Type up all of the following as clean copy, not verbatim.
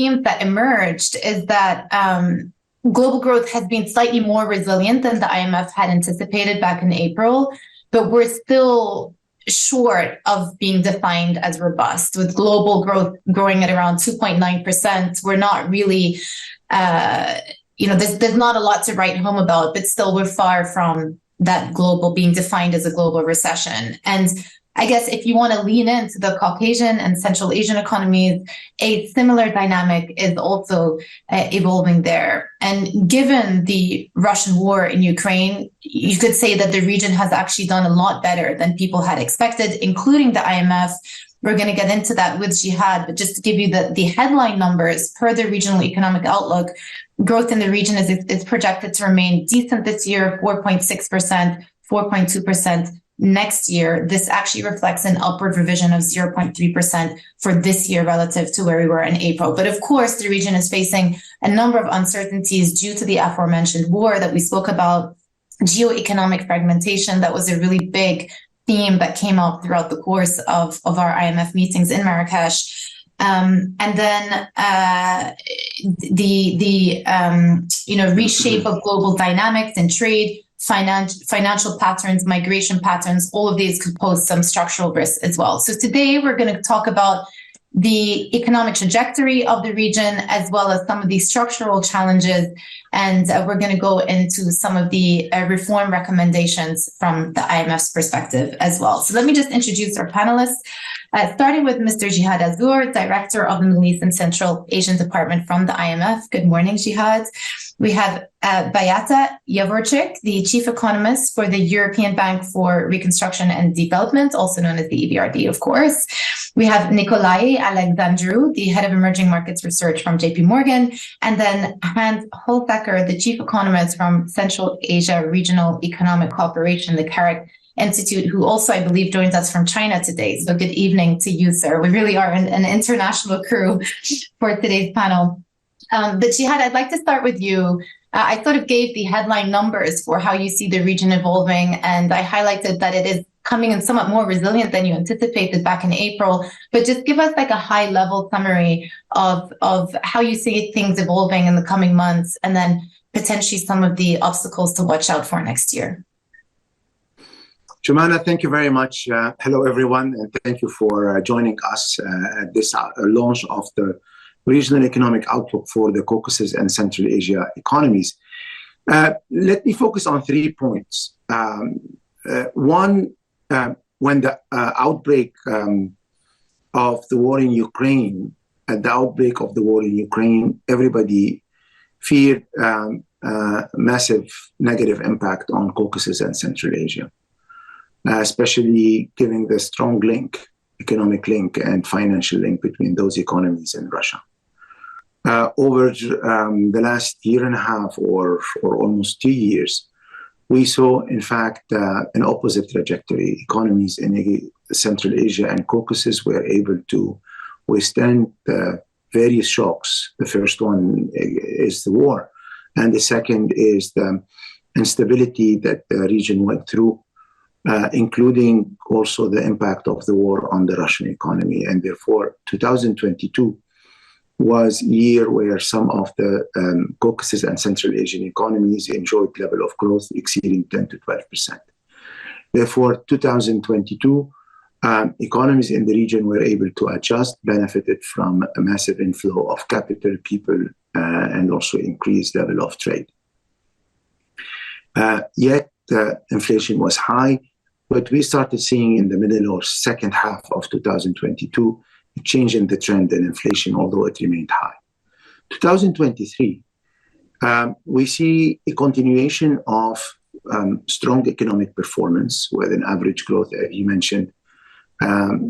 themes that emerged is that global growth has been slightly more resilient than the IMF had anticipated back in April, but we're still short of being defined as robust. With global growth growing at around 2.9%, we're not really, there's not a lot to write home about, but still we're far from that global being defined as a global recession. And I guess if you want to lean into the Caucasian and Central Asian economies, a similar dynamic is also evolving there. And given the Russian war in Ukraine, you could say that the region has actually done a lot better than people had expected, including the IMF. We're going to get into that with Jihad, but just to give you the headline numbers, per the Regional Economic Outlook, growth in the region is projected to remain decent this year, 4.6%, 4.2%. Next year. This actually reflects an upward revision of 0.3% for this year relative to where we were in April. But of course, the region is facing a number of uncertainties due to the aforementioned war that we spoke about, geoeconomic fragmentation. That was a really big theme that came up throughout the course of our IMF meetings in Marrakesh. And then the reshape of global dynamics and trade, financial patterns, migration patterns, all of these could pose some structural risks as well. So today we're going to talk about the economic trajectory of the region, as well as some of these structural challenges. And we're going to go into some of the reform recommendations from the IMF's perspective as well. So let me just introduce our panelists, starting with Mr. Jihad Azur, Director of the Middle East and Central Asian Department from the IMF. Good morning, Jihad. We have Beata Javorcik, the Chief Economist for the European Bank for Reconstruction and Development, also known as the EBRD, of course. We have Nikolai Alexandru, the Head of Emerging Markets Research from JP Morgan, and then Hans Holzbecker, the Chief Economist from Central Asia Regional Economic Cooperation, the CAREC Institute, who also, I believe, joins us from China today. So good evening to you, sir. We really are an international crew for today's panel. But Jihad, I'd like to start with you. I sort of gave the headline numbers for how you see the region evolving, and I highlighted that it is coming in somewhat more resilient than you anticipated back in April. But just give us like a high-level summary of how you see things evolving in the coming months, and then potentially some of the obstacles to watch out for next year. Joumanna, thank you very much. Hello, everyone, and thank you for joining us at this launch of the Regional Economic Outlook for the Caucasus and Central Asia economies. Let me focus on 3 points. One, when the outbreak of the war in Ukraine, at the outbreak of the war in Ukraine, everybody feared massive negative impact on Caucasus and Central Asia, especially given the strong link, economic link and financial link between those economies and Russia. Over the last year and a half or almost 2 years, we saw, in fact, an opposite trajectory. Economies in Central Asia and Caucasus were able to withstand various shocks. The first one is the war, and the second is the instability that the region went through, including also the impact of the war on the Russian economy. And therefore, 2022 was a year where some of the Caucasus and Central Asian economies enjoyed level of growth exceeding 10 to 12%. Therefore, 2022, economies in the region were able to adjust, benefited from a massive inflow of capital, people, and also increased level of trade. Yet, inflation was high, but we started seeing in the middle or second half of 2022 a change in the trend in inflation, although it remained high. 2023, we see a continuation of strong economic performance with an average growth, as you mentioned,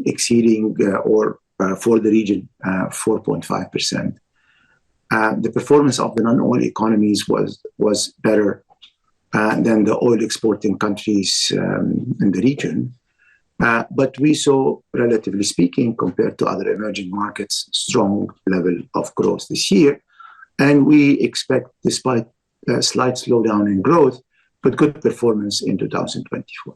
exceeding for the region 4.5%. The performance of the non-oil economies was better than the oil exporting countries in the region. But we saw, relatively speaking, compared to other emerging markets, strong level of growth this year. And we expect, despite a slight slowdown in growth, but good performance in 2024.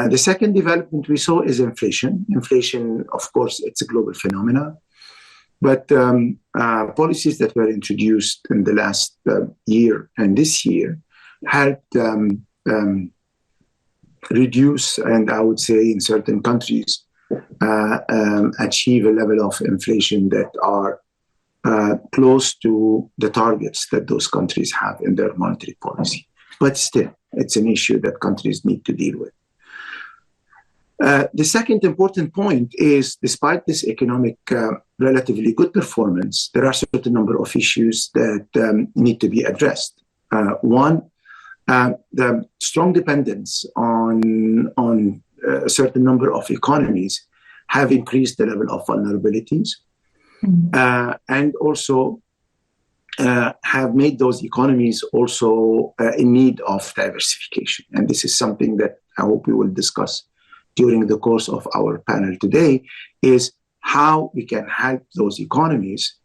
The second development we saw is inflation. Inflation, of course, it's a global phenomenon. But policies that were introduced in the last year and this year helped reduce, and I would say in certain countries, achieve a level of inflation that are close to the targets that those countries have in their monetary policy. But still, it's an issue that countries need to deal with. The second important point is, despite this economic relatively good performance, there are a certain number of issues that need to be addressed. One, the strong dependence on a certain number of economies have increased the level of vulnerabilities, and also have made those economies also in need of diversification. And this is something that I hope we will discuss during the course of our panel today, is how we can help those economies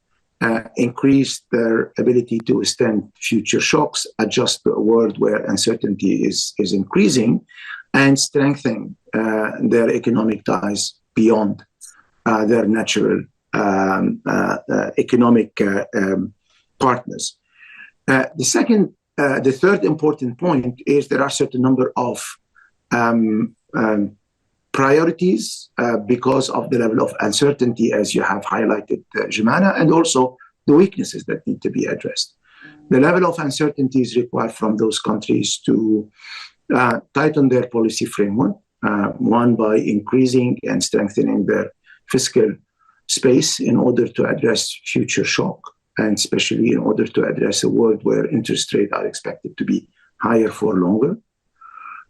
increase their ability to withstand future shocks, adjust to a world where uncertainty is increasing, and strengthen their economic ties beyond their natural economic partners. The third important point is there are a certain number of priorities because of the level of uncertainty, as you have highlighted, Joumanna, and also the weaknesses that need to be addressed. The level of uncertainty is required from those countries to tighten their policy framework, one by increasing and strengthening their fiscal space in order to address future shock, and especially in order to address a world where interest rates are expected to be higher for longer.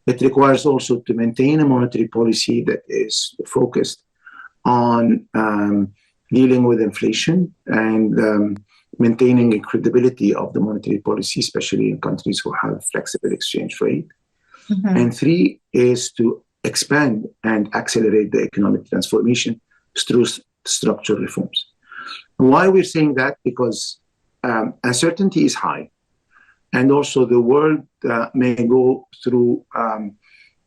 It requires also to maintain a monetary policy that is focused on dealing with inflation and maintaining the credibility of the monetary policy, especially in countries who have flexible exchange rate. Mm-hmm. And three is to expand and accelerate the economic transformation through structural reforms. Why we're saying that? Because uncertainty is high. And also the world may go through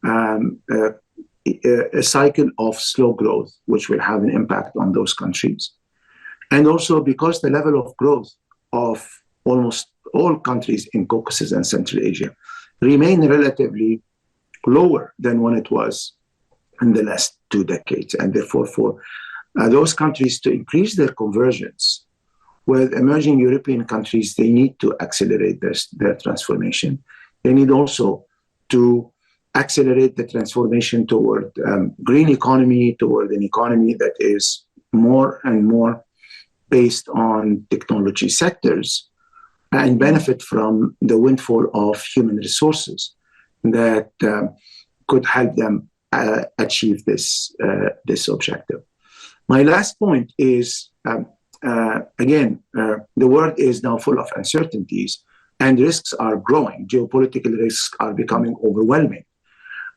a cycle of slow growth, which will have an impact on those countries. And also because the level of growth of almost all countries in Caucasus and Central Asia remain relatively lower than when it was in the last 2 decades. And therefore, for those countries to increase their convergence with emerging European countries, they need to accelerate their transformation. They need also to accelerate the transformation toward green economy, toward an economy that is more and more based on technology sectors and benefit from the windfall of human resources that could help them achieve this objective. My last point is, again, the world is now full of uncertainties and risks are growing. Geopolitical risks are becoming overwhelming.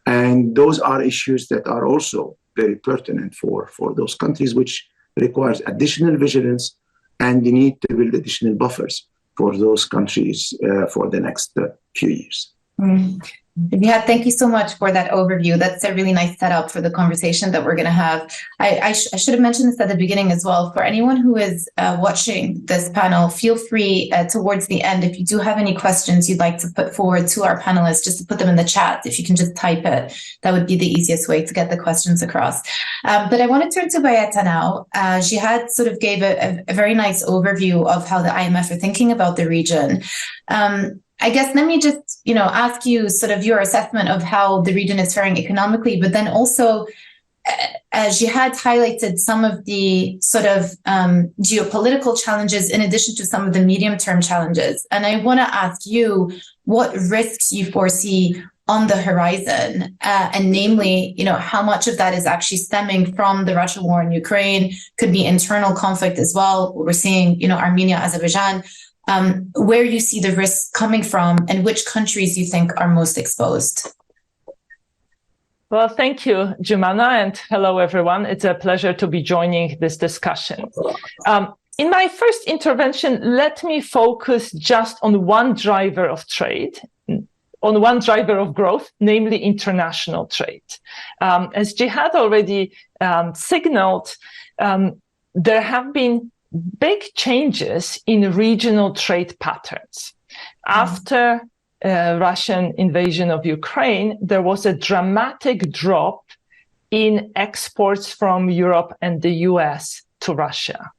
And those are issues that are also very pertinent for those countries, which requires additional vigilance and the need to build additional buffers for those countries for the next few years. Yeah, thank you so much for that overview. That's a really nice setup for the conversation that we're going to have. I should have mentioned this at the beginning as well. For anyone who is watching this panel, feel free towards the end, if you do have any questions you'd like to put forward to our panelists, just to put them in the chat. If you can just type it, that would be the easiest way to get the questions across. But I want to turn to Bercetche now. She had sort of gave a very nice overview of how the IMF are thinking about the region. I guess let me just, ask you sort of your assessment of how the region is faring economically, but then also, as you had highlighted some of the sort of geopolitical challenges in addition to some of the medium-term challenges. And I want to ask you what risks you foresee on the horizon, and namely, how much of that is actually stemming from the Russia war in Ukraine, could be internal conflict as well. We're seeing, Armenia, Azerbaijan. Where you see the risks coming from and which countries you think are most exposed. Well, thank you, Joumanna, and hello, everyone. It's a pleasure to be joining this discussion. In my first intervention, let me focus just on one driver of trade, on one driver of growth, namely international trade. As Jihad already signaled, there have been big changes in regional trade patterns. After Russian invasion of Ukraine, there was a dramatic drop in exports from Europe and the US to Russia.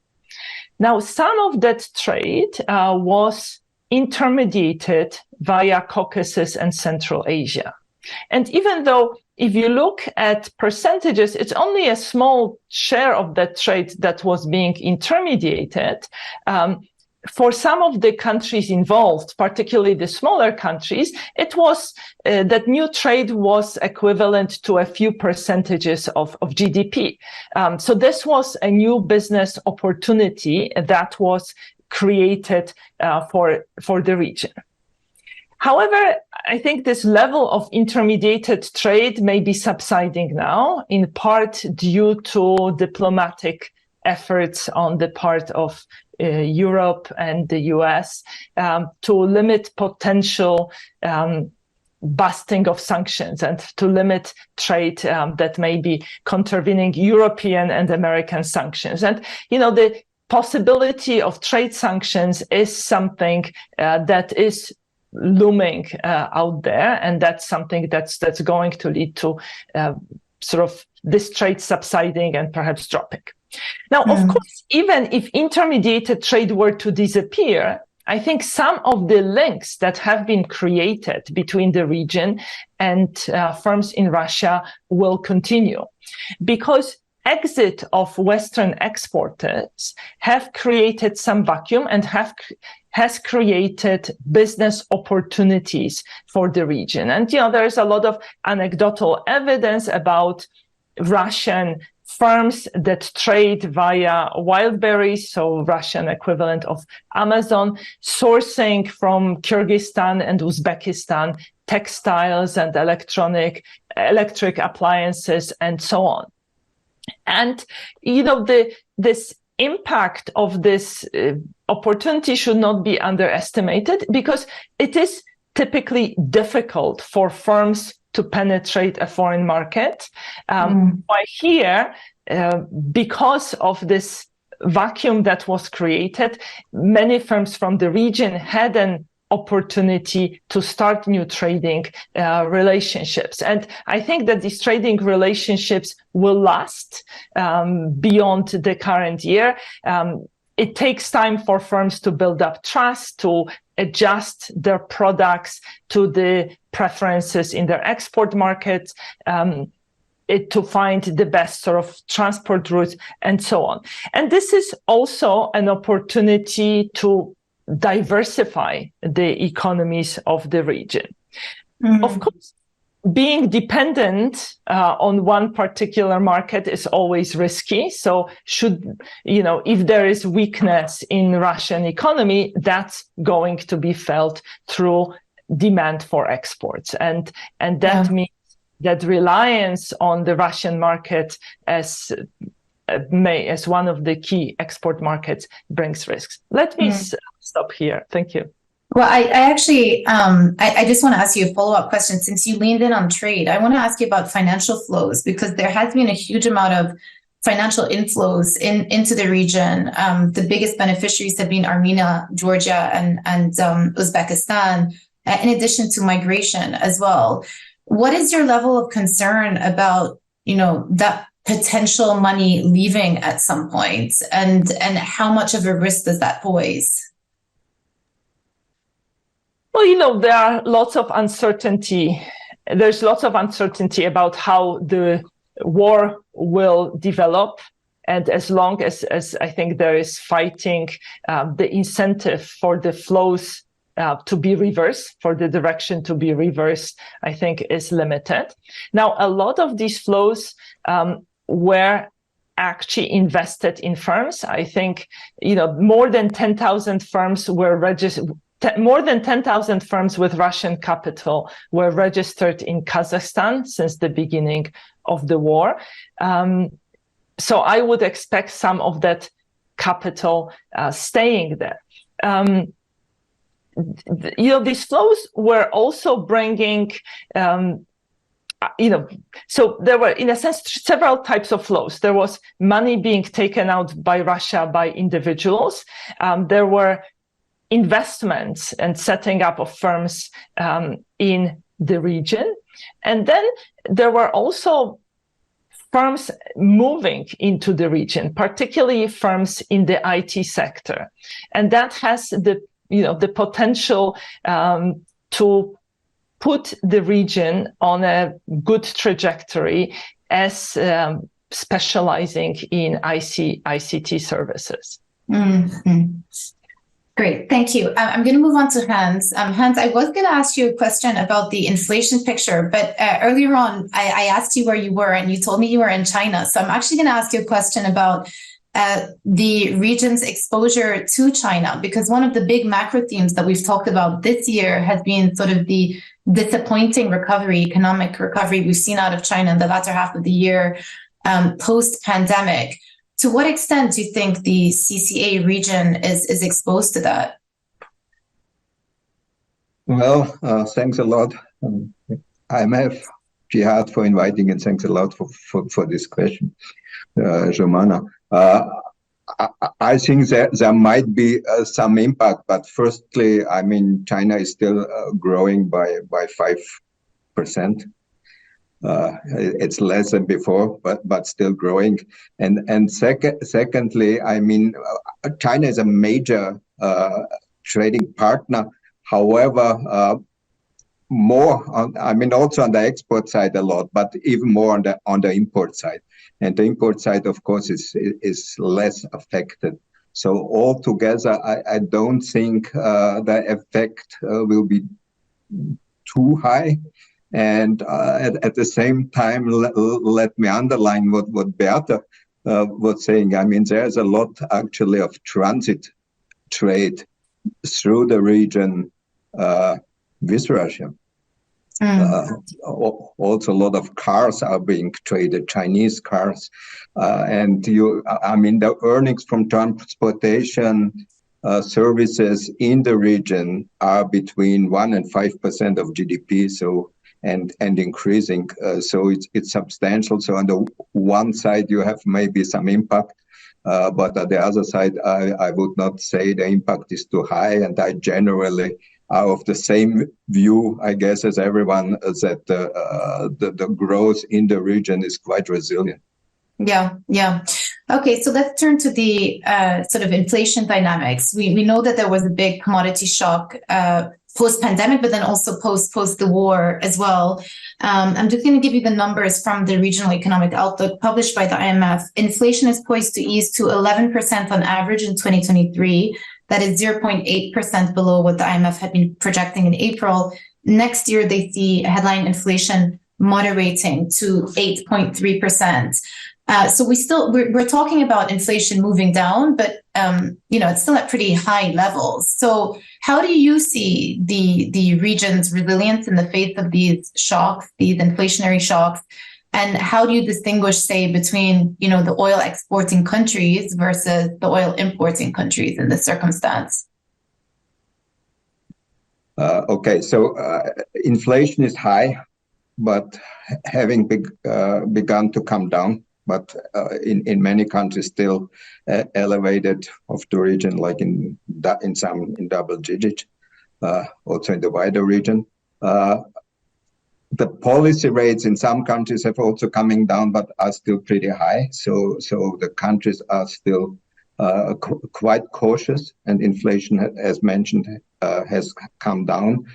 Now, some of that trade was intermediated via Caucasus and Central Asia. And even though if you look at percentages, it's only a small share of that trade that was being intermediated, for some of the countries involved, particularly the smaller countries, it was that new trade was equivalent to a few percentages of GDP. So this was a new business opportunity that was created for the region. However, I think this level of intermediated trade may be subsiding now, in part due to diplomatic efforts on the part of Europe and the US to limit potential busting of sanctions and to limit trade that may be contravening European and American sanctions. And, the possibility of trade sanctions is something that is looming out there, and that's something that's going to lead to sort of this trade subsiding and perhaps dropping. Now, of course, even if intermediated trade were to disappear, I think some of the links that have been created between the region and firms in Russia will continue, because exit of Western exporters have created some vacuum and has created business opportunities for the region. And, there's a lot of anecdotal evidence about Russian firms that trade via wildberries, so Russian equivalent of Amazon, sourcing from Kyrgyzstan and Uzbekistan textiles and electric appliances and so on. And, this impact of this opportunity should not be underestimated, because it is typically difficult for firms to penetrate a foreign market. While here, because of this vacuum that was created, many firms from the region had an opportunity to start new trading relationships. And I think that these trading relationships will last beyond the current year. It takes time for firms to build up trust, to adjust their products to the preferences in their export markets, to find the best sort of transport routes and so on. And this is also an opportunity to diversify the economies of the region. Of course, being dependent on one particular market is always risky. So if there is weakness in Russian economy, that's going to be felt through demand for exports. And that means that reliance on the Russian market as one of the key export markets brings risks. Let me stop here. Thank you. Well, I actually, I just want to ask you a follow-up question. Since you leaned in on trade, I want to ask you about financial flows, because there has been a huge amount of financial inflows into the region. The biggest beneficiaries have been Armenia, Georgia, and Uzbekistan, in addition to migration as well. What is your level of concern about, that potential money leaving at some point, and how much of a risk does that pose? Well, there are lots of uncertainty. There's lots of uncertainty about how the war will develop. And as long as I think there is fighting, the incentive for the flows to be reversed, for the direction to be reversed, I think is limited. Now, a lot of these flows were actually invested in firms. I think, more than 10,000 firms were registered. More than 10,000 firms with Russian capital were registered in Kazakhstan since the beginning of the war. So I would expect some of that capital staying there. These flows were also bringing so there were, in a sense, several types of flows. There was money being taken out by Russia by individuals. There were investments and setting up of firms in the region. And then there were also firms moving into the region, particularly firms in the IT sector. And that has the potential to put the region on a good trajectory as specializing in ICT services. Mm-hmm. Great, thank you. I'm going to move on to Hans. Hans, I was going to ask you a question about the inflation picture, but earlier on, I asked you where you were, and you told me you were in China. So I'm actually going to ask you a question about the region's exposure to China, because one of the big macro themes that we've talked about this year has been sort of the disappointing economic recovery we've seen out of China in the latter half of the year, post-pandemic. To what extent do you think the CCA region is exposed to that? Well, thanks a lot, IMF, Jihad, for inviting, and thanks a lot for this question, Joumanna. I think there might be some impact, but firstly, I mean, China is still growing by 5%. It's less than before, but still growing. And secondly, I mean, China is a major trading partner. However, more on, I mean, also on the export side a lot, but even more on the import side. And the import side, of course, is less affected. So altogether, I don't think the effect will be too high. And at the same time, let me underline what Berta was saying. I mean, there's a lot actually of transit trade through the region with Russia. Also, a lot of cars are being traded, Chinese cars. And I mean, the earnings from transportation services in the region are between 1% and 5% of GDP. So, and increasing. So it's substantial. So on the one side, you have maybe some impact. But on the other side, I would not say the impact is too high. And I generally are of the same view, I guess, as everyone, that the growth in the region is quite resilient. Yeah. Okay, so let's turn to the sort of inflation dynamics. We know that there was a big commodity shock post-pandemic, but then also post the war as well. I'm just going to give you the numbers from the Regional Economic Outlook published by the IMF. Inflation is poised to ease to 11% on average in 2023. That is 0.8% below what the IMF had been projecting in April. Next year, they see headline inflation moderating to 8.3%. So we're talking about inflation moving down, but it's still at pretty high levels. So how do you see the region's resilience in the face of these shocks, these inflationary shocks? And how do you distinguish, say, between, the oil exporting countries versus the oil importing countries in this circumstance? Okay, so inflation is high, but having begun to come down. But in many countries still elevated of the region, like in some in double digit, also in the wider region. The policy rates in some countries have also coming down, but are still pretty high. So the countries are still quite cautious, and inflation, as mentioned, has come down.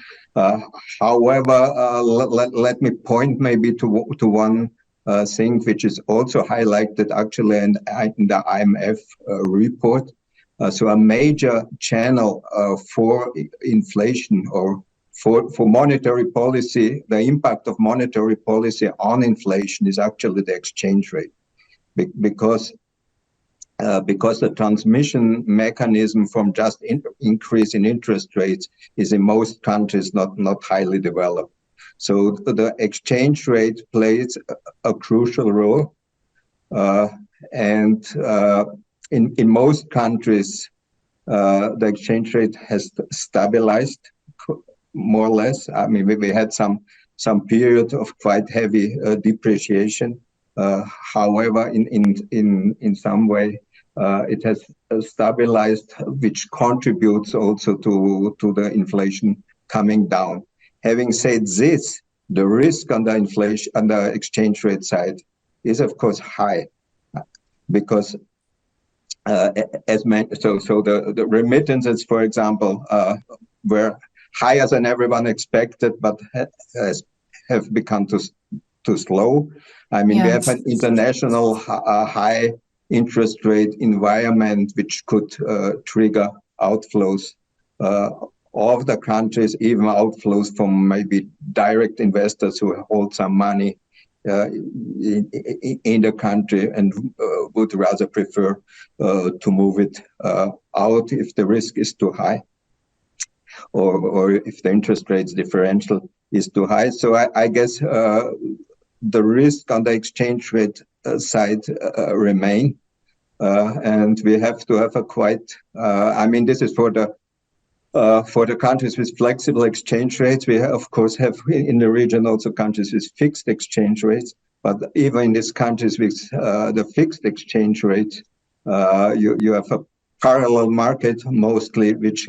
However, let me point maybe to one thing which is also highlighted actually in the IMF report. So a major channel for inflation or for monetary policy, the impact of monetary policy on inflation is actually the exchange rate, because the transmission mechanism from just increase in interest rates is in most countries not highly developed. So the exchange rate plays a crucial role, and in most countries, the exchange rate has stabilized more or less. I mean, we had some some period of quite heavy depreciation. However, in some way, it has stabilized, which contributes also to the inflation coming down. Having said this, the risk on the inflation, on the exchange rate side, is of course high, because as mentioned, so the remittances, for example, were higher than everyone expected, but have become too slow. I mean, we have an international high interest rate environment which could trigger outflows of the countries, even outflows from maybe direct investors who hold some money in the country and would rather prefer to move it out if the risk is too high, or if the interest rates differential is too high. So I guess the risk on the exchange rate side remain, and we have to have a quite, I mean, this is for the countries with flexible exchange rates. We of course have in the region also countries with fixed exchange rates, but even in these countries with the fixed exchange rate, you have a parallel market mostly, which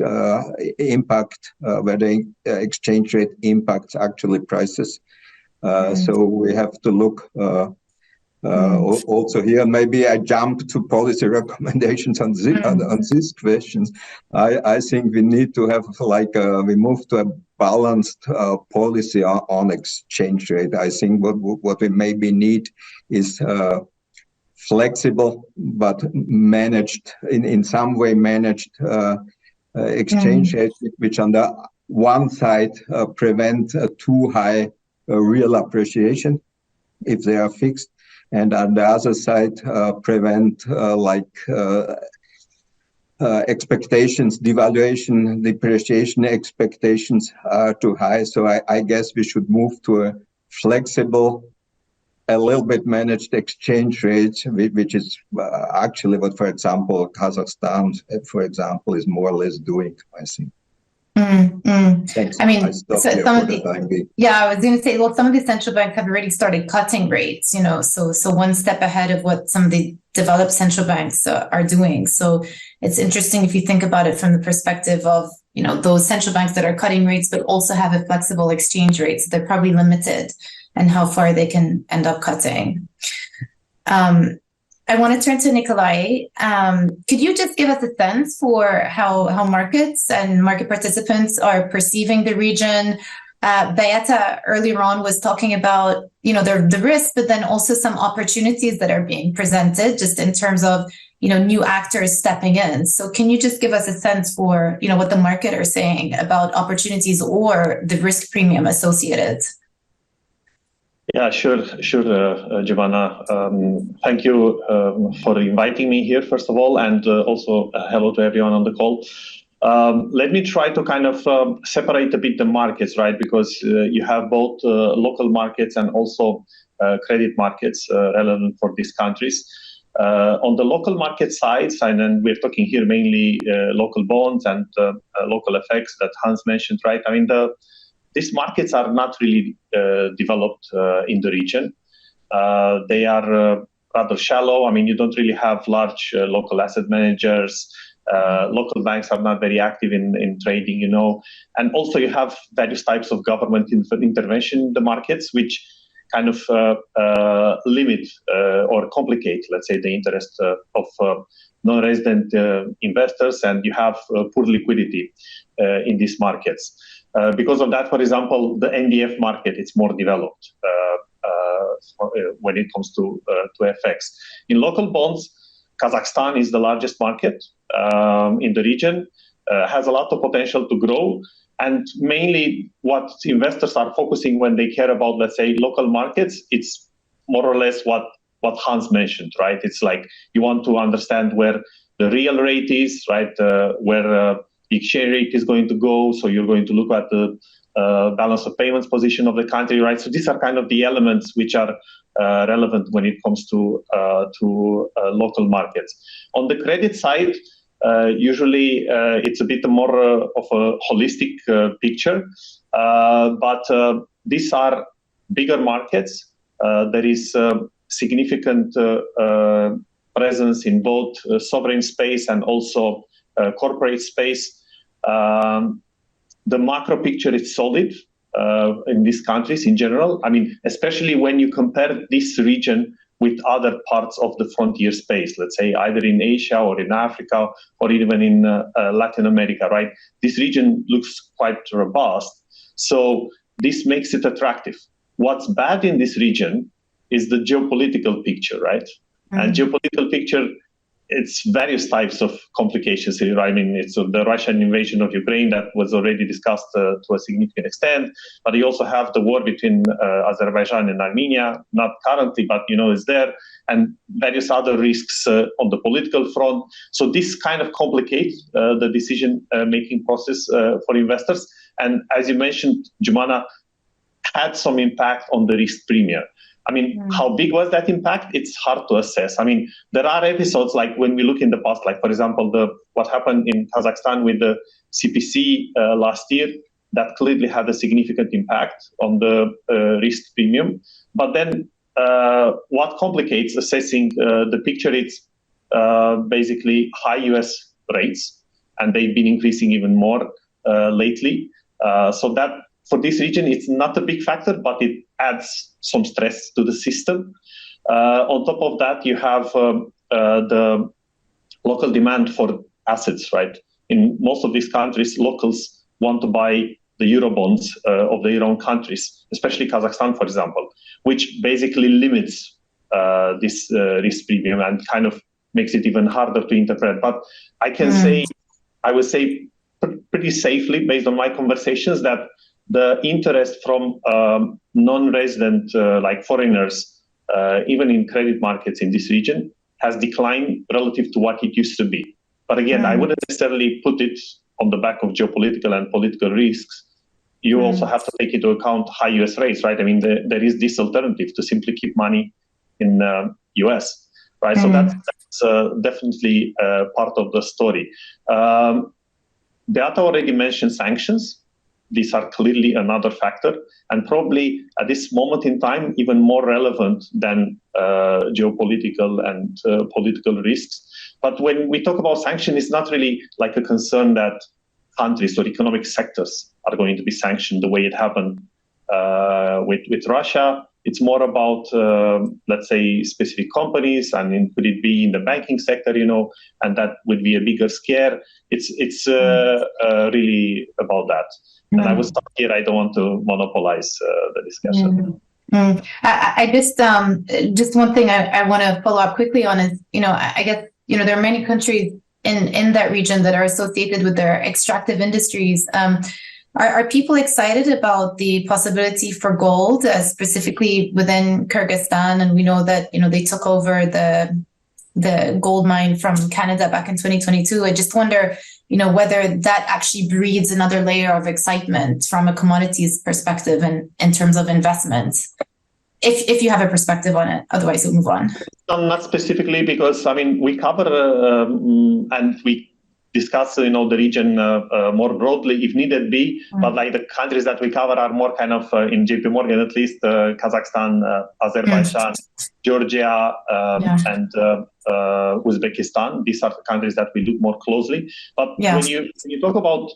impact where the exchange rate impacts actually prices. So we have to look also here. Maybe I jump to policy recommendations on these questions. I think we need to have we move to a balanced policy on exchange rate. I think what we maybe need is flexible but managed, in some way managed exchange rates, which on the one side prevent too high real appreciation if they are fixed, and on the other side prevent expectations, devaluation, depreciation expectations are too high. So I guess we should move to a flexible, a little bit managed exchange rate, which is actually what, for example, Kazakhstan, for example, is more or less doing, I think. Thanks. I mean, I so some of the, I was going to say, well, some of the central banks have already started cutting rates, so one step ahead of what some of the developed central banks are doing. So it's interesting if you think about it from the perspective of, those central banks that are cutting rates, but also have a flexible exchange rate. So they're probably limited and how far they can end up cutting. I want to turn to Nikolai. Could you just give us a sense for how markets and market participants are perceiving the region? Beata earlier on was talking about, the risks, but then also some opportunities that are being presented just in terms of, new actors stepping in. So can you just give us a sense for, what the market are saying about opportunities or the risk premium associated? Yeah, sure, Joumanna. Thank you for inviting me here, first of all, and also hello to everyone on the call. Let me try to kind of separate a bit the markets, right? Because you have both local markets and also credit markets relevant for these countries. On the local market side, and then we're talking here mainly local bonds and local effects that Hans mentioned, right? I mean, these markets are not really developed in the region. They are rather shallow. I mean, you don't really have large local asset managers. Local banks are not very active in trading, and also you have various types of government intervention in the markets, which kind of limit or complicate, let's say, the interest of non-resident investors, and you have poor liquidity in these markets. Because of that, for example, the NDF market is more developed when it comes to FX. In local bonds, Kazakhstan is the largest market in the region, has a lot of potential to grow, and mainly what investors are focusing when they care about, let's say, local markets, it's more or less what Hans mentioned, right? It's like you want to understand where the real rate is, right? Where the exchange rate is going to go. So you're going to look at the balance of payments position of the country, right? So these are kind of the elements which are relevant when it comes to local markets. On the credit side, usually it's a bit more of a holistic picture, but these are bigger markets. There is significant presence in both sovereign space and also corporate space. The macro picture is solid in these countries in general. I mean, especially when you compare this region with other parts of the frontier space, let's say either in Asia or in Africa or even in Latin America, right? This region looks quite robust. So this makes it attractive. What's bad in this region is the geopolitical picture, right? And geopolitical picture, it's various types of complications here. I mean, it's the Russian invasion of Ukraine that was already discussed to a significant extent, but you also have the war between Azerbaijan and Armenia, not currently, but is there, and various other risks on the political front. So this kind of complicates the decision-making process for investors. And as you mentioned, Joumanna, had some impact on the risk premium. I mean, how big was that impact? It's hard to assess. I mean, there are episodes like when we look in the past, like, for example, what happened in Kazakhstan with the CPC last year, that clearly had a significant impact on the risk premium. But then what complicates assessing the picture is basically high US rates, and they've been increasing even more lately. So that for this region, it's not a big factor, but it adds some stress to the system. On top of that, you have the local demand for assets, right? In most of these countries, locals want to buy the Eurobonds of their own countries, especially Kazakhstan, for example, which basically limits this risk premium and kind of makes it even harder to interpret. But I can say, I would say pretty safely, based on my conversations, that the interest from non-resident, like foreigners, even in credit markets in this region, has declined relative to what it used to be. But again, I wouldn't necessarily put it on the back of geopolitical and political risks. You also have to take into account high US rates, right? I mean, there is this alternative to simply keep money in US, right? So that's definitely part of the story. Beata already mentioned sanctions. These are clearly another factor, and probably at this moment in time, even more relevant than geopolitical and political risks. But when we talk about sanctions, it's not really like a concern that countries or economic sectors are going to be sanctioned the way it happened with Russia. It's more about, let's say, specific companies, and could it be in the banking sector, and that would be a bigger scare. It's really about that. And I will stop here. I don't want to monopolize the discussion. I just one thing I want to follow up quickly on is, I guess, there are many countries in that region that are associated with their extractive industries. Are people excited about the possibility for gold, specifically within Kyrgyzstan? And we know that, they took over the gold mine from Canada back in 2022. I just wonder, whether that actually breeds another layer of excitement from a commodities perspective and in terms of investment, if you have a perspective on it. Otherwise, we'll move on. Not specifically, because, we cover and we discuss, the region more broadly if needed be, but like the countries that we cover are more kind of, in JP Morgan at least, Kazakhstan, Azerbaijan, Georgia, and Uzbekistan. These are the countries that we look more closely. But when you talk about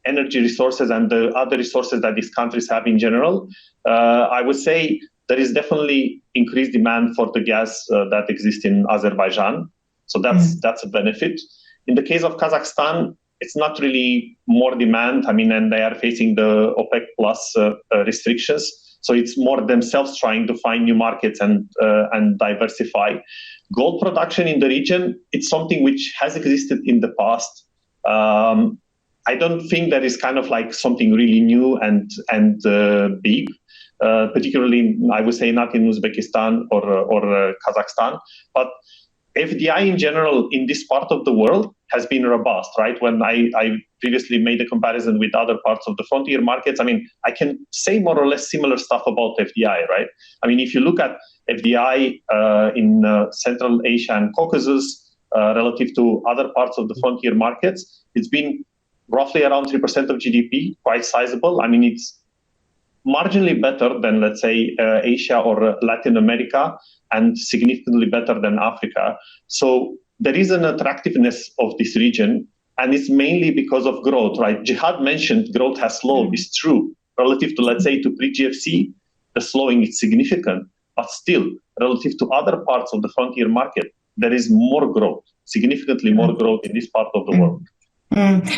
energy resources and the other resources that these countries have in general, I would say there is definitely increased demand for the gas that exists in Azerbaijan. So that's a benefit. In the case of Kazakhstan, it's not really more demand. And they are facing the OPEC plus restrictions. So it's more themselves trying to find new markets and diversify. Gold production in the region, it's something which has existed in the past. I don't think that is kind of like something really new and big. Particularly, I would say not in Uzbekistan or Kazakhstan, but FDI in general in this part of the world has been robust, right? When I previously made a comparison with other parts of the frontier markets, I can say more or less similar stuff about FDI, right? If you look at FDI in Central Asia and Caucasus relative to other parts of the frontier markets, it's been roughly around 3% of GDP, quite sizable. It's marginally better than, let's say, Asia or Latin America, and significantly better than Africa. So there is an attractiveness of this region, and it's mainly because of growth, right? Jihad mentioned growth has slowed. It's true. Relative to, let's say, to pre-GFC, the slowing is significant, but still, relative to other parts of the frontier market, there is more growth, significantly more growth in this part of the world.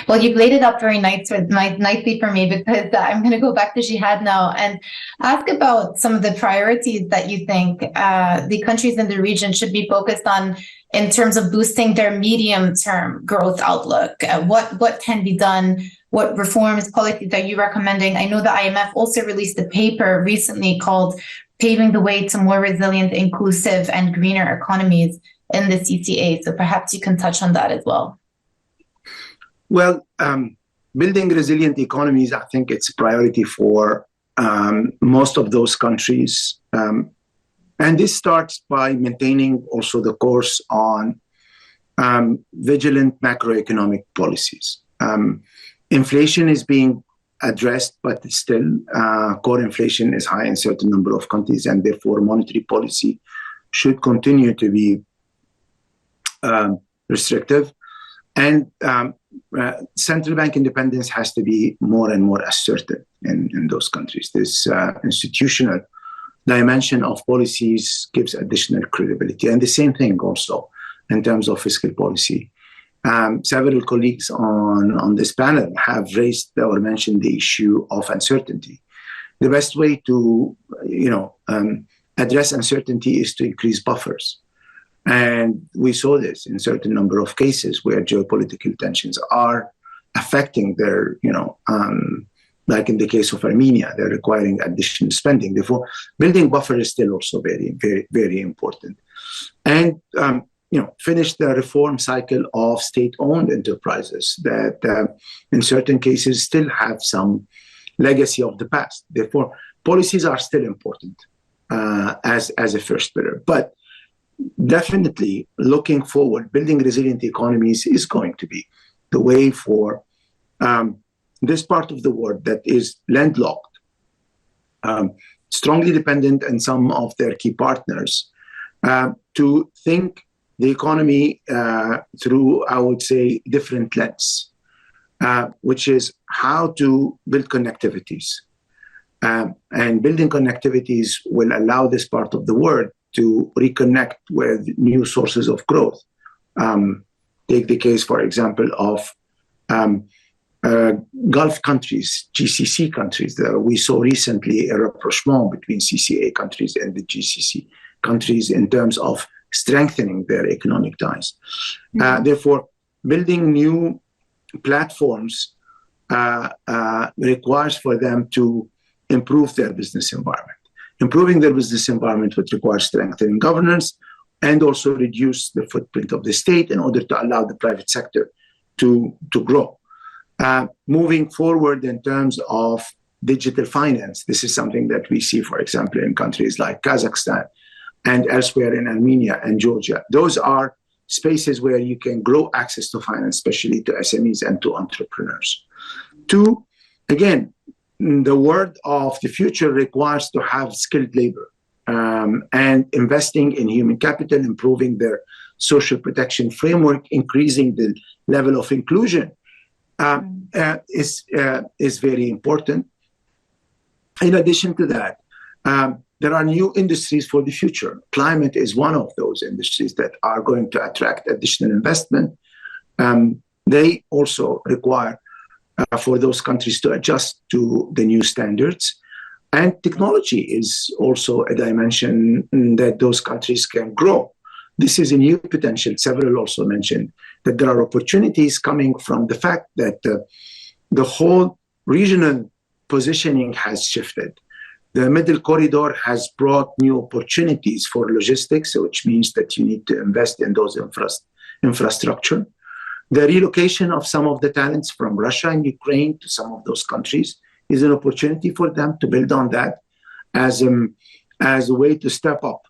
Well, you've laid it up very nicely for me, because I'm going to go back to Jihad now and ask about some of the priorities that you think the countries in the region should be focused on in terms of boosting their medium-term growth outlook. What can be done? What reforms, policies are you recommending? I know the IMF also released a paper recently called Paving the Way to More Resilient, Inclusive, and Greener Economies in the CCA. So perhaps you can touch on that as well. Well, building resilient economies, I think it's a priority for most of those countries. And this starts by maintaining also the course on vigilant macroeconomic policies. Inflation is being addressed, but still core inflation is high in certain number of countries, and therefore monetary policy should continue to be restrictive. And central bank independence has to be more and more assertive in those countries. This institutional dimension of policies gives additional credibility. And the same thing also in terms of fiscal policy. Several colleagues on this panel have raised or mentioned the issue of uncertainty. The best way to address uncertainty is to increase buffers. And we saw this in certain number of cases where geopolitical tensions are affecting their, like in the case of Armenia, they're requiring additional spending. Therefore, building buffer is still also very, very, very important. And, finish the reform cycle of state-owned enterprises that in certain cases still have some legacy of the past. Therefore, policies are still important as a first pillar. But definitely looking forward, building resilient economies is going to be the way for this part of the world that is landlocked, strongly dependent on some of their key partners, to think the economy through, I would say, different lens, which is how to build connectivities. And building connectivities will allow this part of the world to reconnect with new sources of growth. Take the case, for example, of Gulf countries, GCC countries. We saw recently a rapprochement between CCA countries and the GCC countries in terms of strengthening their economic ties. Therefore, building new platforms requires for them to improve their business environment. Improving their business environment would require strengthening governance and also reduce the footprint of the state in order to allow the private sector to grow. Moving forward in terms of digital finance, this is something that we see, for example, in countries like Kazakhstan and elsewhere in Armenia and Georgia. Those are spaces where you can grow access to finance, especially to SMEs and to entrepreneurs. Two, again, the world of the future requires to have skilled labor and investing in human capital, improving their social protection framework, increasing the level of inclusion is very important. In addition to that, there are new industries for the future. Climate is one of those industries that are going to attract additional investment. They also require for those countries to adjust to the new standards. And technology is also a dimension that those countries can grow. This is a new potential. Several also mentioned that there are opportunities coming from the fact that the whole regional positioning has shifted. The Middle Corridor has brought new opportunities for logistics, which means that you need to invest in those infrastructure. The relocation of some of the talents from Russia and Ukraine to some of those countries is an opportunity for them to build on that as a way to step up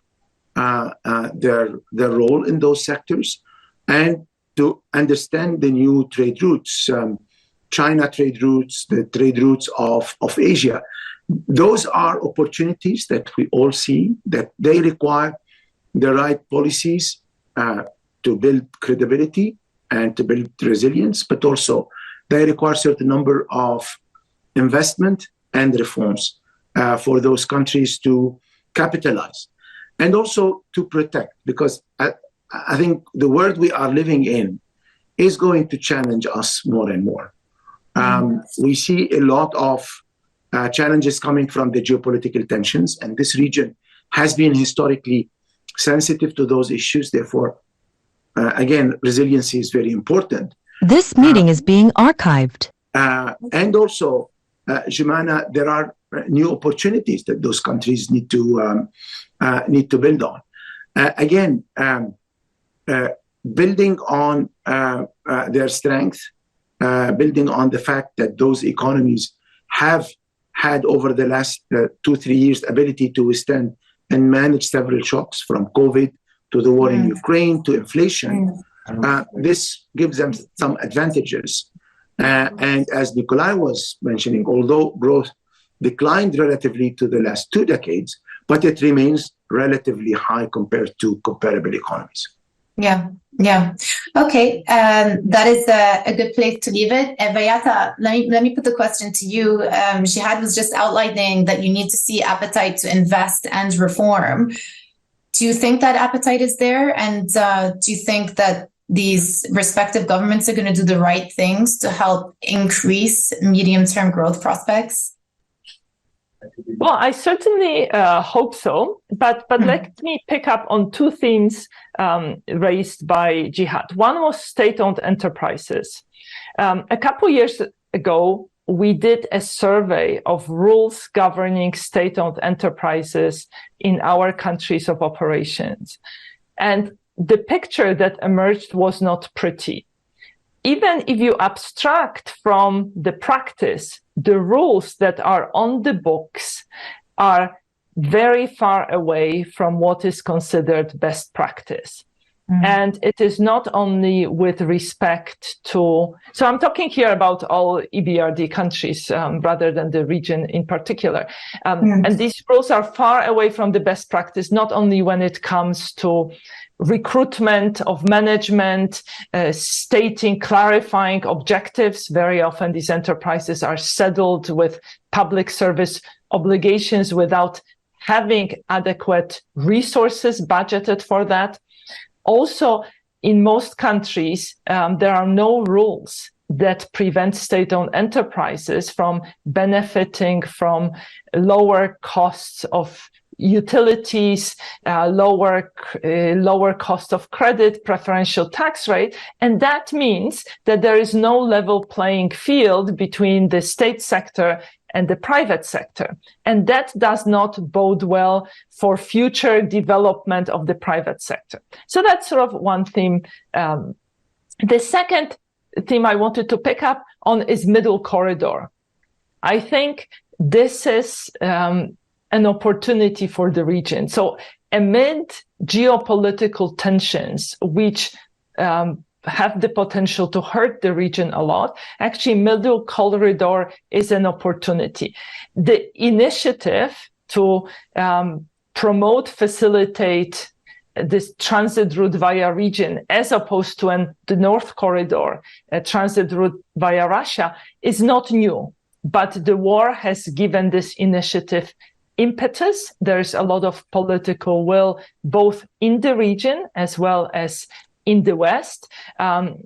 their role in those sectors and to understand the new trade routes. China trade routes, the trade routes of Asia. Those are opportunities that we all see, that they require the right policies to build credibility and to build resilience, but also they require a certain number of investment and reforms for those countries to capitalize and also to protect, because I think the world we are living in is going to challenge us more and more. We see a lot of challenges coming from the geopolitical tensions, and this region has been historically sensitive to those issues. Therefore, again, resiliency is very important. This meeting is being archived. And also, Joumanna, there are new opportunities that those countries need to build on. Again, building on their strength, building on the fact that those economies have had over the last 2-3 years ability to withstand and manage several shocks, from COVID to the war in Ukraine to inflation. This gives them some advantages. And as Nikolai was mentioning, although growth declined relatively to the last 2 decades, but it remains relatively high compared to comparable economies. Yeah. Okay. That is a good place to leave it. Vayata, let me put the question to you. Jihad was just outlining that you need to see appetite to invest and reform. Do you think that appetite is there? And do you think that these respective governments are going to do the right things to help increase medium-term growth prospects? Well, I certainly hope so, but let me pick up on 2 themes raised by Jihad. One was state-owned enterprises. A couple years ago, we did a survey of rules governing state-owned enterprises in our countries of operations. And the picture that emerged was not pretty. Even if you abstract from the practice, the rules that are on the books are very far away from what is considered best practice. And it is not only with respect to, so I'm talking here about all EBRD countries rather than the region in particular. And these rules are far away from the best practice, not only when it comes to recruitment of management, stating, clarifying objectives. Very often these enterprises are saddled with public service obligations without having adequate resources budgeted for that. Also, in most countries, there are no rules that prevent state-owned enterprises from benefiting from lower costs of utilities, lower cost of credit, preferential tax rate. And that means that there is no level playing field between the state sector and the private sector. And that does not bode well for future development of the private sector. So that's sort of one theme. The second theme I wanted to pick up on is middle corridor. I think this is an opportunity for the region. So amid geopolitical tensions, which have the potential to hurt the region a lot, actually middle corridor is an opportunity. The initiative to promote, facilitate this transit route via region, as opposed to the North Corridor, a transit route via Russia, is not new. But the war has given this initiative impetus. There's a lot of political will, both in the region as well as in the West.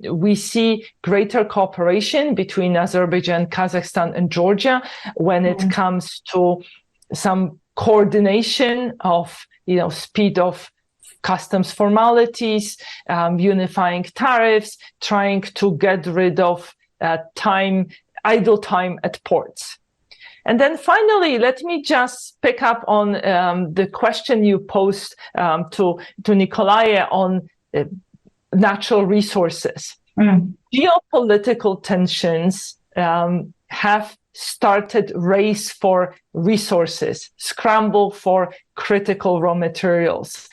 We see greater cooperation between Azerbaijan, Kazakhstan, and Georgia when it comes to some coordination of, speed of customs formalities, unifying tariffs, trying to get rid of idle time at ports. And then finally, let me just pick up on the question you posed to Nikolai on natural resources. Geopolitical tensions have started race for resources, scramble for critical raw materials.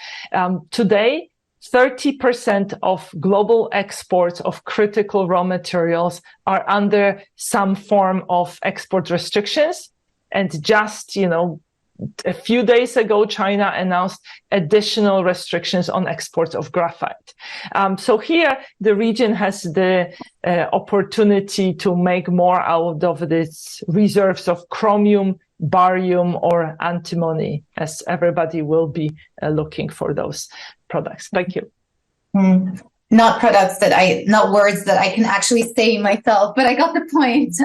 Today, 30% of global exports of critical raw materials are under some form of export restrictions. And just, a few days ago, China announced additional restrictions on exports of graphite. So here, the region has the opportunity to make more out of its reserves of chromium, barium, or antimony, as everybody will be looking for those products. Thank you. Not words that I can actually say myself, but I got the point.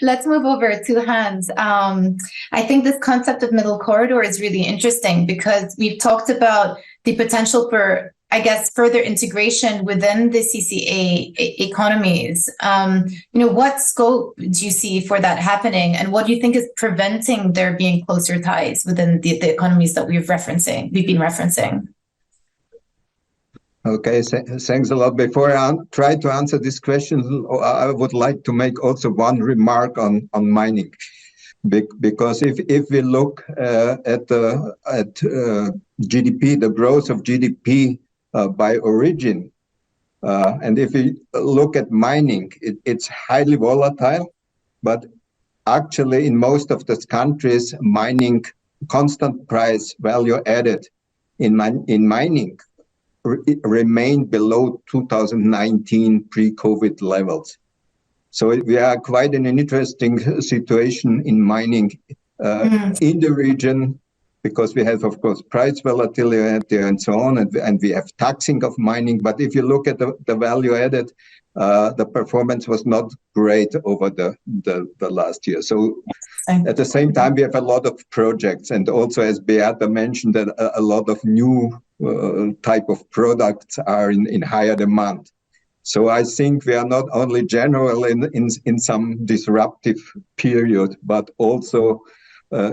Let's move over to Hans. I think this concept of middle corridor is really interesting because we've talked about the potential for, I guess, further integration within the CCA economies. What scope do you see for that happening, and what do you think is preventing there being closer ties within the economies that we've been referencing? Okay, thanks a lot. Before I try to answer this question, I would like to make also one remark on mining, because if we look at GDP, the growth of GDP by origin, and if we look at mining, it's highly volatile, but actually in most of the countries, mining constant price value added in mining remain below 2019 pre-COVID levels. So we are quite in an interesting situation in mining in the region, because we have, of course, price volatility and so on, and we have taxing of mining. But if you look at the value added, the performance was not great over the last year. So at the same time, we have a lot of projects, and also, as Beata mentioned, that a lot of new type of products are in higher demand. So I think we are not only general in some disruptive period, but also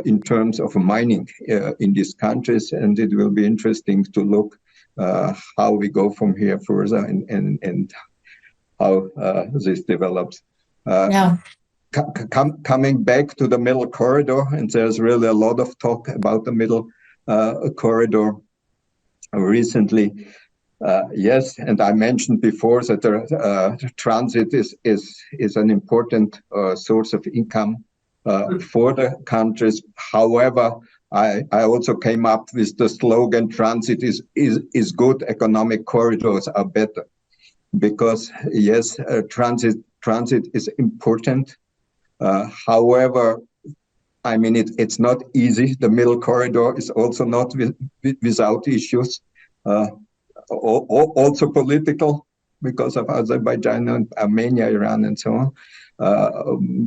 in terms of mining in these countries. And it will be interesting to look how we go from here further and how this develops. Coming back to the middle corridor, and there's really a lot of talk about the middle corridor recently. Yes, and I mentioned before that the transit is an important source of income for the countries. However, I also came up with the slogan, transit is good, economic corridors are better. Because yes, transit is important. However, I mean, it's not easy. The middle corridor is also not without issues. Also political, because of Azerbaijan and Armenia, Iran, and so on.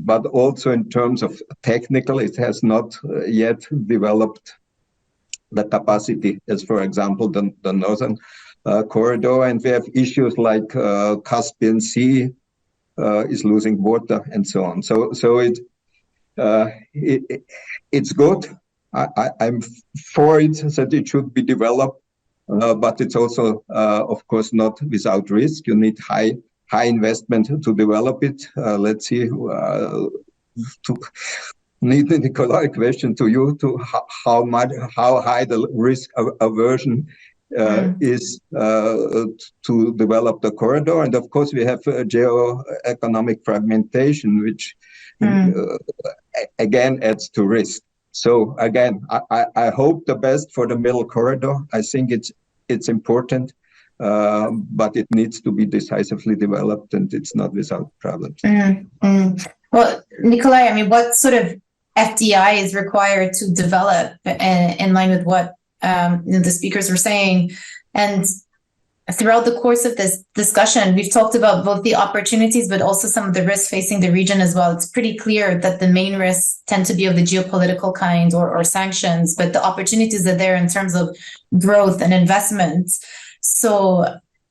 But also in terms of technical, it has not yet developed the capacity as, for example, the northern corridor. And we have issues like Caspian Sea is losing water and so on. So it's good. I'm for it that it should be developed, but it's also, of course, not without risk. You need high investment to develop it. Let's see. Nikolai, question to you: how high the risk aversion is to develop the corridor, and of course we have geoeconomic fragmentation, which again adds to risk. So again, I hope the best for the middle corridor. I think it's important, but it needs to be decisively developed, and it's not without problems. Well, Nikolai, I mean, what sort of FDI is required to develop in line with what the speakers were saying? And throughout the course of this discussion, we've talked about both the opportunities, but also some of the risks facing the region as well. It's pretty clear that the main risks tend to be of the geopolitical kind or sanctions, but the opportunities are there in terms of growth and investment. So,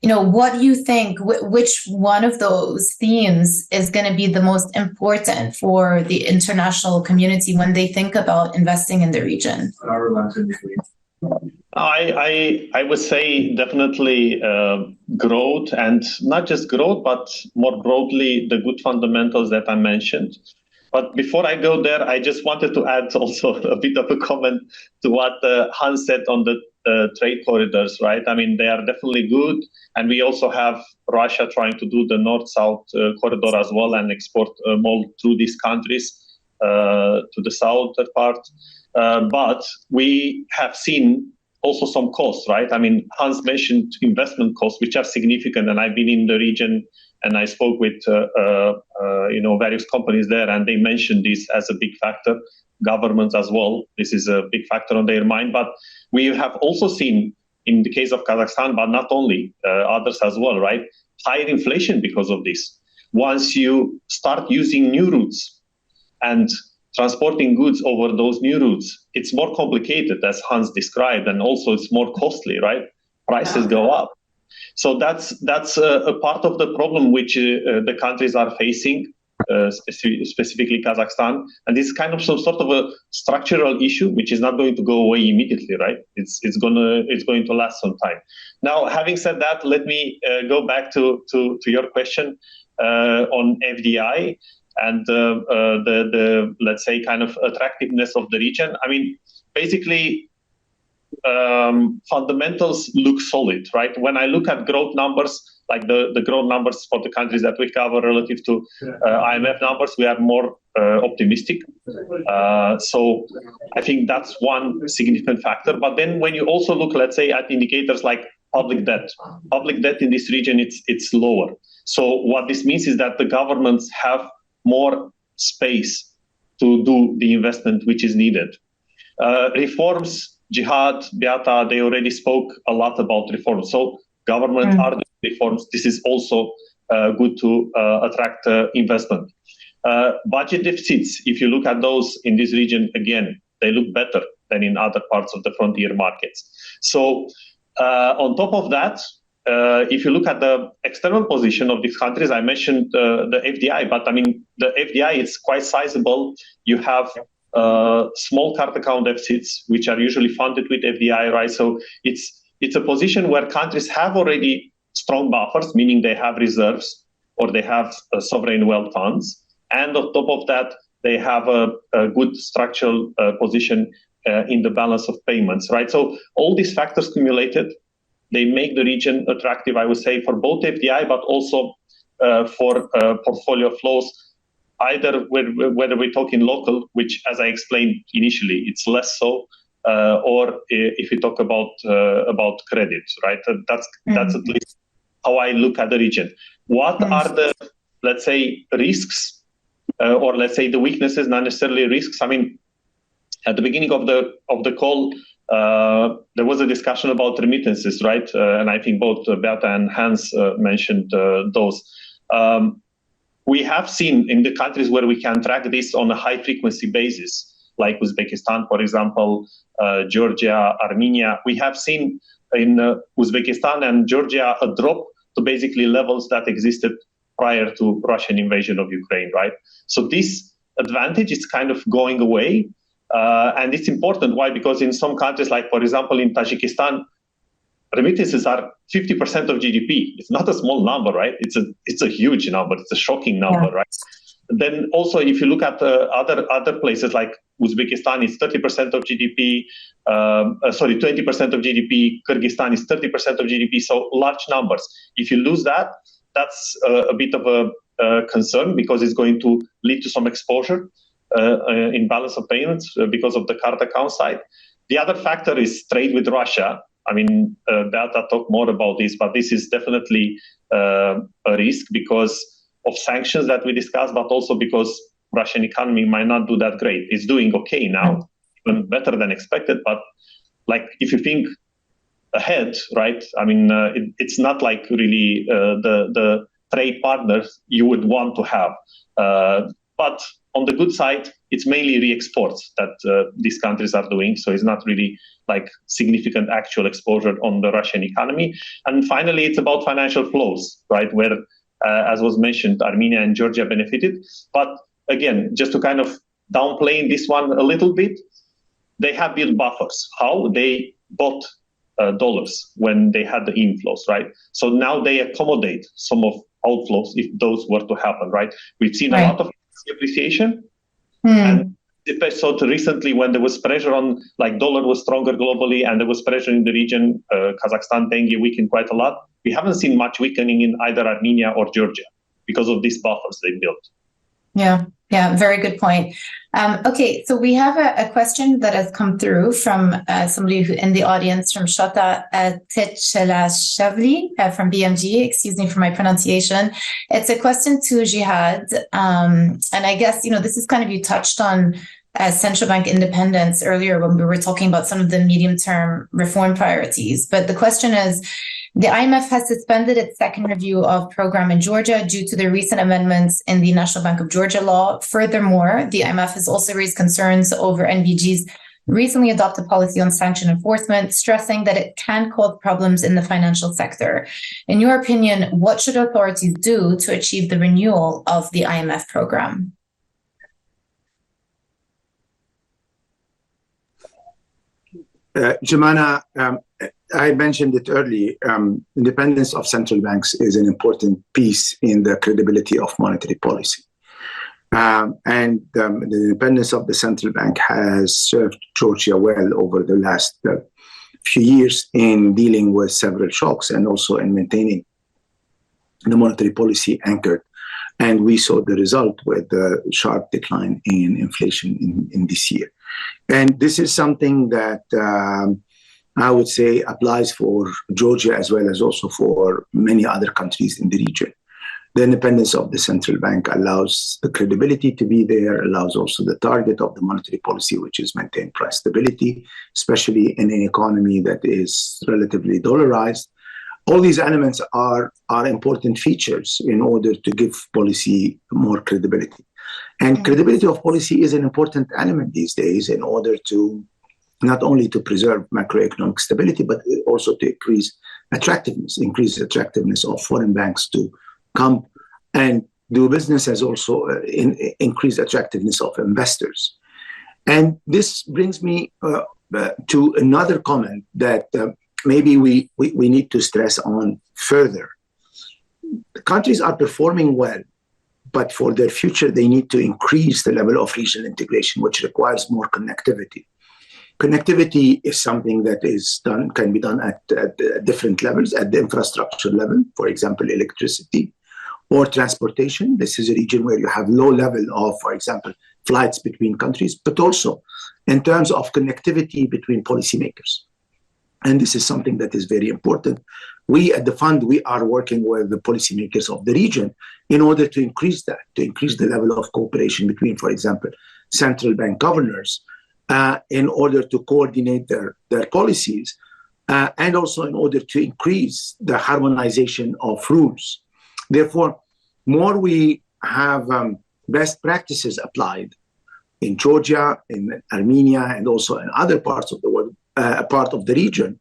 what do you think, which one of those themes is going to be the most important for the international community when they think about investing in the region? I would say definitely growth, and not just growth, but more broadly the good fundamentals that I mentioned. But before I go there, I just wanted to add also a bit of a comment to what Hans said on the trade corridors, right? I mean, they are definitely good. And we also have Russia trying to do the north-south corridor as well and export more through these countries to the southern part. But we have seen also some costs, right? I mean, Hans mentioned investment costs, which are significant. And I've been in the region and I spoke with various companies there, and they mentioned this as a big factor. Governments as well, this is a big factor on their mind. But we have also seen, in the case of Kazakhstan, but not only, others as well, right? Higher inflation because of this. Once you start using new routes and transporting goods over those new routes, it's more complicated, as Hans described, and also it's more costly, right? Prices go up. So that's a part of the problem which the countries are facing, specifically Kazakhstan. And this is kind of some sort of a structural issue, which is not going to go away immediately, right? It's going to last some time. Now, having said that, let me go back to your question on FDI and the let's say kind of attractiveness of the region. I mean, basically, fundamentals look solid, right? When I look at growth numbers, like the growth numbers for the countries that we cover relative to IMF numbers, we are more optimistic. So I think that's one significant factor. But then when you also look, let's say, at indicators like public debt in this region, it's lower. So what this means is that the governments have more space to do the investment which is needed. Reforms, Jihad, Beata, they already spoke a lot about reforms. So government are doing reforms. This is also good to attract investment. Budget deficits, if you look at those in this region, again, they look better than in other parts of the frontier markets. So on top of that, if you look at the external position of these countries, I mentioned the FDI, but I mean, the FDI is quite sizable. You have small current account deficits, which are usually funded with FDI, right? So it's a position where countries have already strong buffers, meaning they have reserves or they have sovereign wealth funds. And on top of that, they have a good structural position in the balance of payments, right? So all these factors cumulated, they make the region attractive, I would say, for both FDI, but also for portfolio flows, either whether we're talking local, which, as I explained initially, it's less so, or if we talk about credit, right? That's at least how I look at the region. What are the, let's say, risks, or let's say the weaknesses, not necessarily risks? I mean, at the beginning of the call, there was a discussion about remittances, right? And I think both Beata and Hans mentioned those. We have seen in the countries where we can track this on a high-frequency basis, like Uzbekistan, for example, Georgia, Armenia. We have seen in Uzbekistan and Georgia a drop to basically levels that existed prior to Russian invasion of Ukraine, right? So this advantage is kind of going away. And it's important. Why? Because in some countries, like, for example, in Tajikistan, remittances are 50% of GDP. It's not a small number, right? It's a huge number. It's a shocking number, right? Then also, if you look at other places like Uzbekistan, it's 30% of GDP. 20% of GDP. Kyrgyzstan is 30% of GDP. So large numbers. If you lose that, that's a bit of a concern, because it's going to lead to some exposure in balance of payments because of the current account side. The other factor is trade with Russia. I mean, Beata talked more about this, but this is definitely a risk because of sanctions that we discussed, but also because Russian economy might not do that great. It's doing okay now, even better than expected. But like, if you think ahead, right? I mean, it's not like really the trade partners you would want to have. But on the good side, it's mainly re-exports that these countries are doing. So it's not really like significant actual exposure on the Russian economy. And finally, it's about financial flows, right? Where, as was mentioned, Armenia and Georgia benefited. But again, just to kind of downplay this one a little bit, they have built buffers. How? They bought dollars when they had the inflows, right? So now they accommodate some of outflows if those were to happen, right? We've seen a lot of appreciation, and So recently, when there was pressure on, like dollar was stronger globally, and there was pressure in the region, Kazakhstan tenge weakened quite a lot. We haven't seen much weakening in either Armenia or Georgia because of these buffers they built. Yeah, very good point. Okay, so we have a question that has come through from somebody in the audience, from Shota Techelashvili from BMG. Excuse me for my pronunciation. It's a question to Jihad, and I guess this is kind of, you touched on central bank independence earlier when we were talking about some of the medium-term reform priorities. But the question is, the IMF has suspended its second review of program in Georgia due to the recent amendments in the National Bank of Georgia law. Furthermore, the IMF has also raised concerns over NBG's recently adopted policy on sanction enforcement, stressing that it can cause problems in the financial sector. In your opinion, what should authorities do to achieve the renewal of the IMF program? Joumanna, I mentioned it early. Independence of central banks is an important piece in the credibility of monetary policy. And the independence of the central bank has served Georgia well over the last few years in dealing with several shocks and also in maintaining the monetary policy anchored. And we saw the result with the sharp decline in inflation in this year. And this is something that I would say applies for Georgia as well as also for many other countries in the region. The independence of the central bank allows the credibility to be there, allows also the target of the monetary policy, which is maintain price stability, especially in an economy that is relatively dollarized. All these elements are important features in order to give policy more credibility. And credibility of policy is an important element these days in order to not only to preserve macroeconomic stability, but also to increase attractiveness of foreign banks to come and do business, as also increase attractiveness of investors. And this brings me to another comment that maybe we need to stress on further. The countries are performing well, but for their future, they need to increase the level of regional integration, which requires more connectivity. Connectivity is something that can be done at different levels, at the infrastructure level, for example, electricity or transportation. This is a region where you have low level of, for example, flights between countries, but also in terms of connectivity between policymakers. And this is something that is very important. We at the fund, we are working with the policymakers of the region in order to increase that, to increase the level of cooperation between, for example, central bank governors, in order to coordinate their policies, and also in order to increase the harmonization of rules. Therefore, more we have best practices applied in Georgia, in Armenia, and also in other parts of the world, part of the region,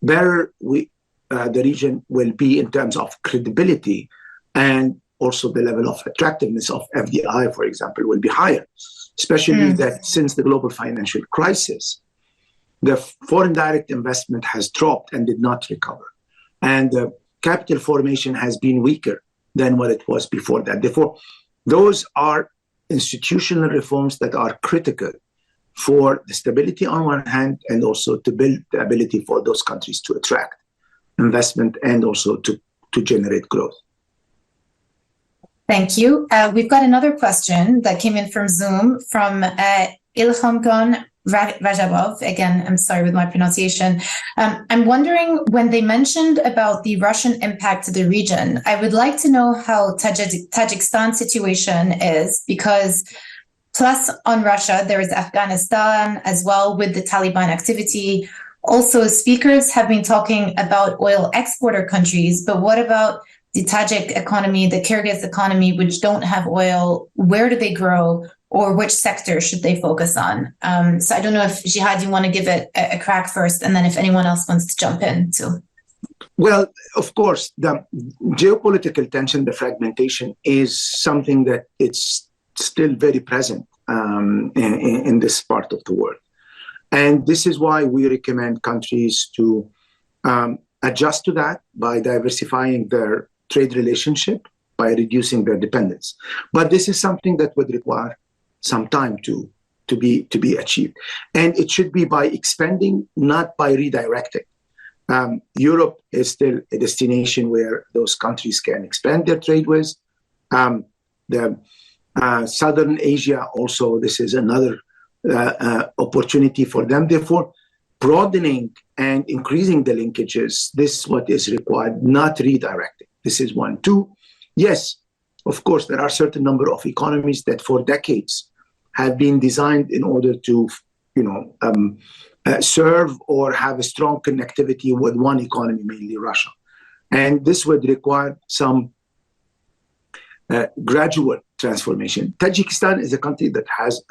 better the region will be in terms of credibility, and also the level of attractiveness of FDI, for example, will be higher, especially that since the global financial crisis, the foreign direct investment has dropped and did not recover. And the capital formation has been weaker than what it was before that. Therefore, those are institutional reforms that are critical for the stability on one hand, and also to build the ability for those countries to attract investment and also to generate growth. Thank you. We've got another question that came in from Zoom from Ilhamgan Rajabov. Again, I'm sorry with my pronunciation. I'm wondering, when they mentioned about the Russian impact to the region, I would like to know how Tajikistan situation is, because plus on Russia, there is Afghanistan as well with the Taliban activity. Also, speakers have been talking about oil exporter countries, but what about the Tajik economy, the Kyrgyz economy, which don't have oil? Where do they grow, or which sector should they focus on? So I don't know if, Jihad, you want to give it a crack first, and then if anyone else wants to jump in too. Well, of course, the geopolitical tension, the fragmentation is something that it's still very present in this part of the world. And this is why we recommend countries to adjust to that by diversifying their trade relationship, by reducing their dependence. But this is something that would require some time to to be achieved. And it should be by expanding, not by redirecting. Europe is still a destination where those countries can expand their trade with. Southern Asia also, this is another opportunity for them. Therefore, broadening and increasing the linkages, this is what is required, not redirecting. This is one. Two, yes, of course, there are certain number of economies that for decades have been designed in order to, serve or have a strong connectivity with one economy, mainly Russia. And this would require some gradual transformation. Tajikistan is a country that has,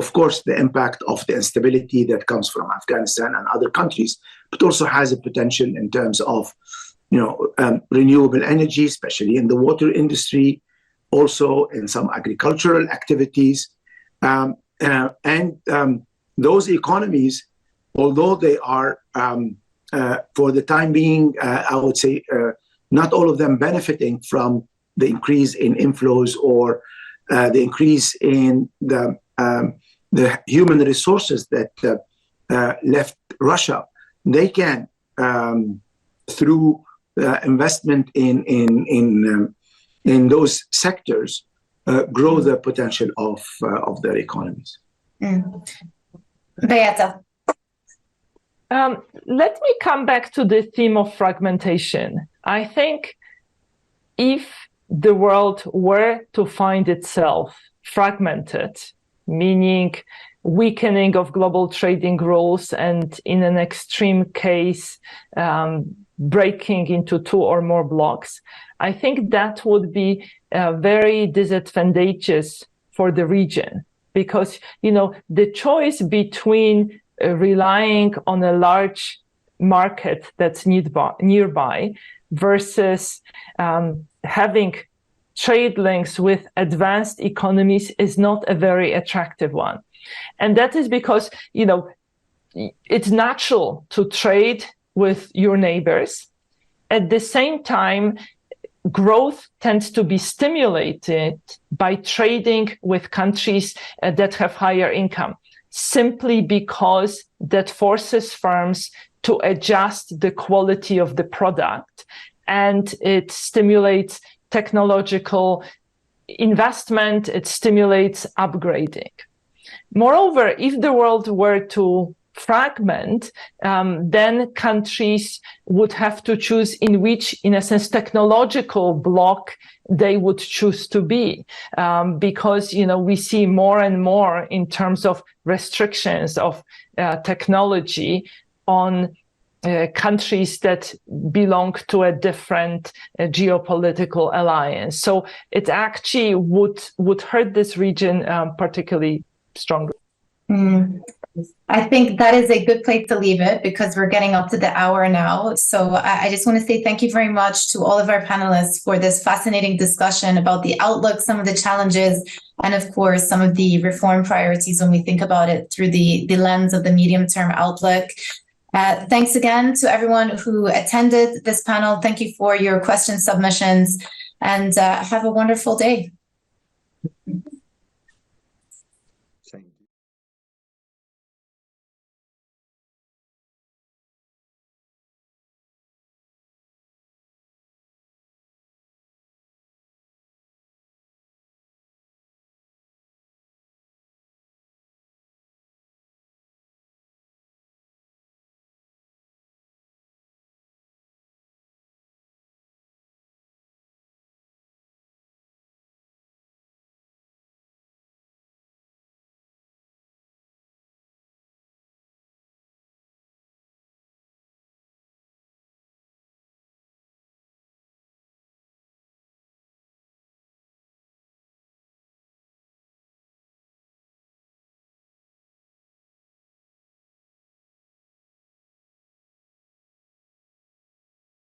of course, the impact of the instability that comes from Afghanistan and other countries, but also has a potential in terms of, renewable energy, especially in the water industry, also in some agricultural activities. Those economies, although they are, for the time being, I would say, not all of them benefiting from the increase in inflows or the increase in the human resources that left Russia, they can, through investment in those sectors, grow the potential of their economies. Beata. Let me come back to the theme of fragmentation. I think if the world were to find itself fragmented, meaning weakening of global trading rules and in an extreme case, breaking into two or more blocks, I think that would be very disadvantageous for the region because, the choice between relying on a large market that's nearby versus having trade links with advanced economies is not a very attractive one. And that is because, it's natural to trade with your neighbors. At the same time, growth tends to be stimulated by trading with countries that have higher income, simply because that forces firms to adjust the quality of the product, and it stimulates technological investment, it stimulates upgrading. Moreover, if the world were to fragment, then countries would have to choose in which, in a sense, technological bloc they would choose to be. Because, we see more and more in terms of restrictions of technology on countries that belong to a different geopolitical alliance. So it actually would hurt this region particularly strongly. I think that is a good place to leave it because we're getting up to the hour now. So I just want to say thank you very much to all of our panelists for this fascinating discussion about the outlook, some of the challenges, and of course, some of the reform priorities when we think about it through the lens of the medium-term outlook. Thanks again to everyone who attended this panel. Thank you for your question submissions and have a wonderful day.